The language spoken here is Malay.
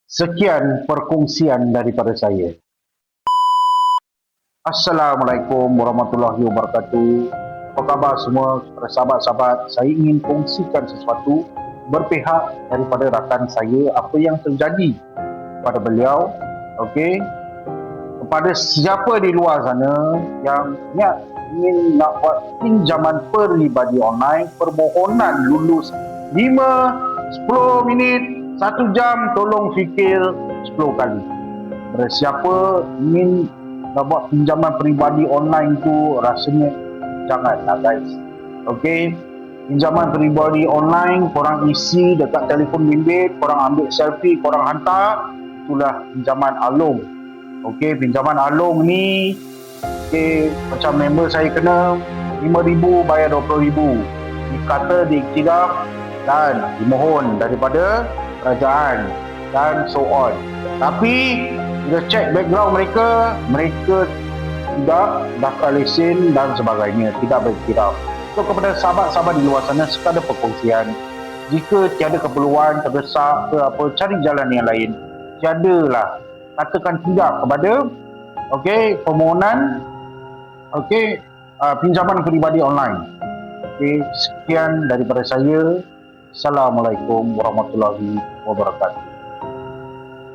Sekian perkongsian daripada saya. Assalamualaikum warahmatullahi wabarakatuh. Apa khabar semua kepada sahabat-sahabat? Saya ingin kongsikan sesuatu berpihak daripada rakan saya, apa yang terjadi pada beliau. Okey, kepada siapa di luar sana yang ingin nak buat pinjaman peribadi online, permohonan lulus 5-10 minit 1 jam, tolong fikir 10 kali. Pada siapa ingin nak buat pinjaman peribadi online tu, rasanya janganlah guys. Okey, pinjaman peribadi online korang isi dekat telefon bimbit, korang ambil selfie, korang hantar, itulah pinjaman alung. Okey, pinjaman alung ni macam member saya kena 5,000 bayar 20,000, dikata diiktiraf dan dimohon daripada kerajaan dan so on. Tapi kita cek background mereka tidak daftar lesen dan sebagainya, tidak beriktiraf. So kepada sahabat-sahabat di luar sana, sekadar perkongsian, jika tiada keperluan, terdesak ke apa, cari jalan yang lain. Tiadalah katakan tidak kepada permohonan pinjaman peribadi online. Sekian daripada saya. Assalamualaikum warahmatullahi wabarakatuh.